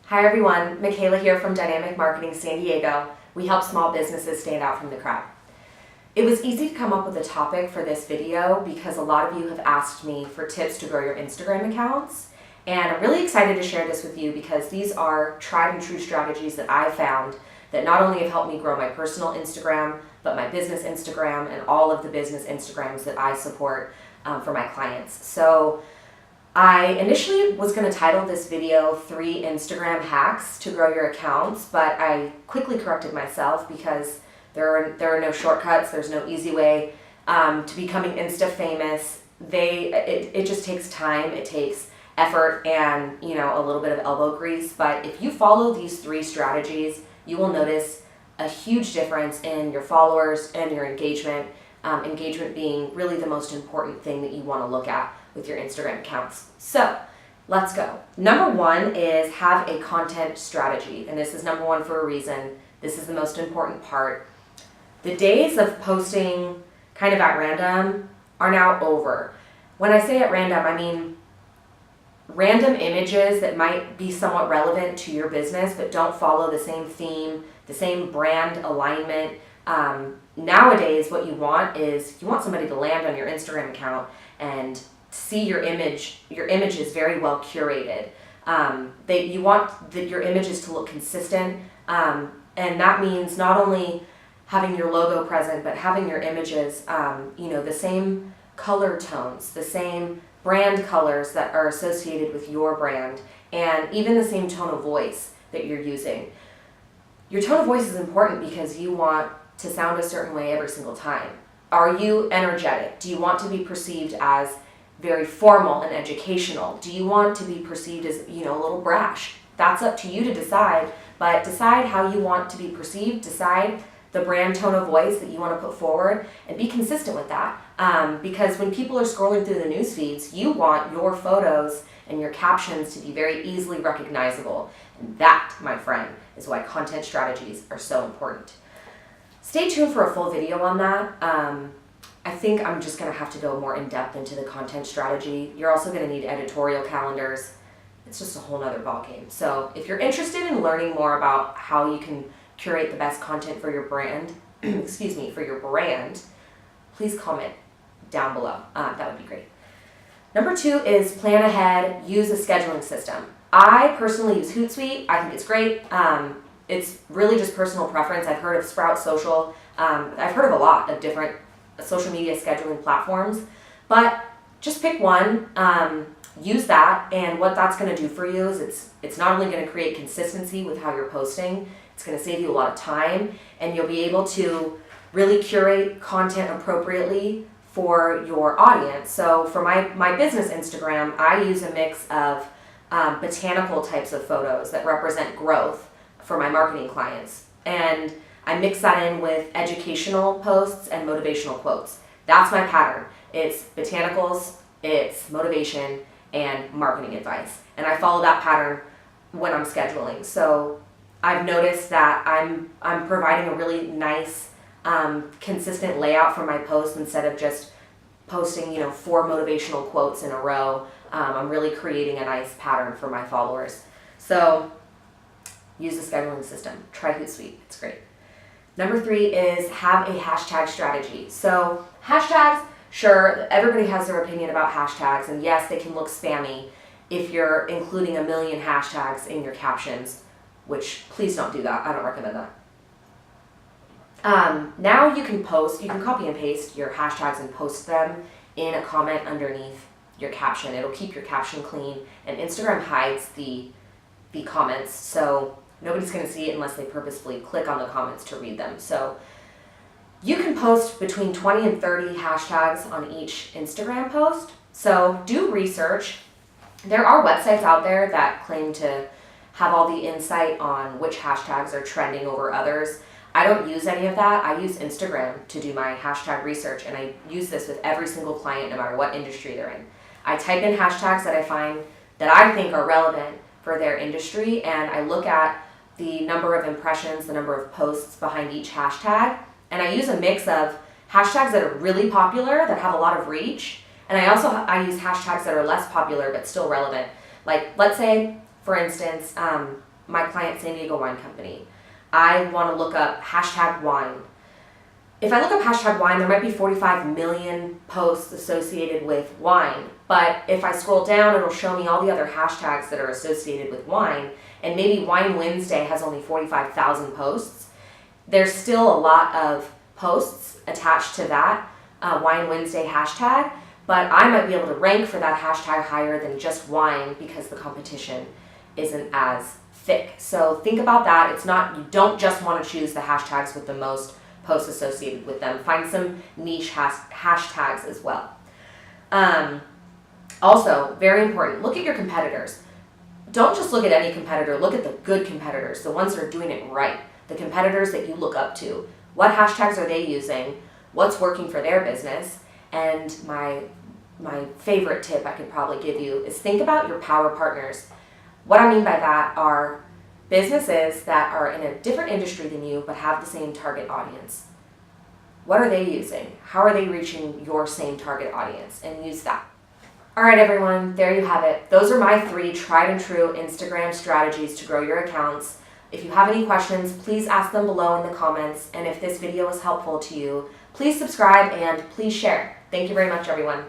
Hi everyone, Michaela here from Dynamic Marketing San Diego. We help small businesses stand out from the crowd. It was easy to come up with a topic for this video because a lot of you have asked me for tips to grow your Instagram accounts. And I'm really excited to share this with you because these are tried and true strategies that I've found that not only have helped me grow my personal Instagram, but my business Instagram and all of the business Instagrams that I support for my clients. So I initially was going to title this video 3 Instagram hacks to grow your accounts, but I quickly corrected myself because there are no shortcuts, there's no easy way to becoming Insta famous. It just takes time, it takes effort and a little bit of elbow grease, but if you follow these 3 strategies, you will notice a huge difference in your followers and your engagement. Engagement being really the most important thing that you want to look at with your Instagram accounts. So let's go. Number 1 is have a content strategy. And this is number 1 for a reason. This is the most important part. The days of posting kind of at random are now over. When I say at random, I mean random images that might be somewhat relevant to your business, but don't follow the same theme, the same brand alignment. Nowadays, what you want is somebody to land on your Instagram account and see your image. Your image is very well curated. You want your images to look consistent, and that means not only having your logo present, but having your images, the same color tones, the same brand colors that are associated with your brand, and even the same tone of voice that you're using. Your tone of voice is important because you want to sound a certain way every single time. Are you energetic? Do you want to be perceived as very formal and educational? Do you want to be perceived as, a little brash? That's up to you to decide, but decide how you want to be perceived, decide the brand tone of voice that you want to put forward, and be consistent with that. Because when people are scrolling through the news feeds, you want your photos and your captions to be very easily recognizable. And that, my friend, is why content strategies are so important. Stay tuned for a full video on that. I think I'm just going to have to go more in depth into the content strategy. You're also going to need editorial calendars. It's just a whole nother ballgame. So if you're interested in learning more about how you can curate the best content for your brand, for your brand, please comment down below. That would be great. Number 2 is plan ahead, use a scheduling system. I personally use Hootsuite. I think it's great. It's really just personal preference. I've heard of Sprout Social. I've heard of a lot of different social media scheduling platforms, but just pick one, use that, and what that's going to do for you is it's not only going to create consistency with how you're posting, it's going to save you a lot of time, and you'll be able to really curate content appropriately for your audience. So for my business Instagram, I use a mix of botanical types of photos that represent growth for my marketing clients. And I mix that in with educational posts and motivational quotes. That's my pattern. It's botanicals, it's motivation, and marketing advice. And I follow that pattern when I'm scheduling. So I've noticed that I'm providing a really nice, consistent layout for my posts instead of just posting, 4 motivational quotes in a row. I'm really creating a nice pattern for my followers. So use the scheduling system. Try Hootsuite. It's great. Number 3 is have a hashtag strategy. So hashtags, sure, everybody has their opinion about hashtags, and yes, they can look spammy if you're including a million hashtags in your captions, which please don't do that. I don't recommend that. Now you can copy and paste your hashtags and post them in a comment underneath your caption. It'll keep your caption clean, and Instagram hides the comments, so nobody's going to see it unless they purposefully click on the comments to read them. So you can post between 20 and 30 hashtags on each Instagram post. So do research. There are websites out there that claim to have all the insight on which hashtags are trending over others. I don't use any of that. I use Instagram to do my hashtag research, and I use this with every single client no matter what industry they're in. I type in hashtags that I think are relevant for their industry, and I look at the number of impressions, the number of posts behind each hashtag, and I use a mix of hashtags that are really popular, that have a lot of reach, and I use hashtags that are less popular but still relevant. Like, let's say, for instance, my client San Diego Wine Company. I want to look up hashtag wine. If I look up hashtag wine, there might be 45 million posts associated with wine. But if I scroll down, it'll show me all the other hashtags that are associated with wine. And maybe Wine Wednesday has only 45,000 posts. There's still a lot of posts attached to that Wine Wednesday hashtag, but I might be able to rank for that hashtag higher than just wine because the competition isn't as thick. So think about that. It's not, you don't just want to choose the hashtags with the most posts associated with them. Find some niche hashtags as well. Also, very important, look at your competitors. Don't just look at any competitor, look at the good competitors, the ones that are doing it right, the competitors that you look up to. What hashtags are they using? What's working for their business? And my favorite tip I could probably give you is think about your power partners. What I mean by that are businesses that are in a different industry than you but have the same target audience. What are they using? How are they reaching your same target audience? And use that. All right, everyone, there you have it. Those are my 3 tried and true Instagram strategies to grow your accounts. If you have any questions, please ask them below in the comments. And if this video was helpful to you, please subscribe and please share. Thank you very much, everyone.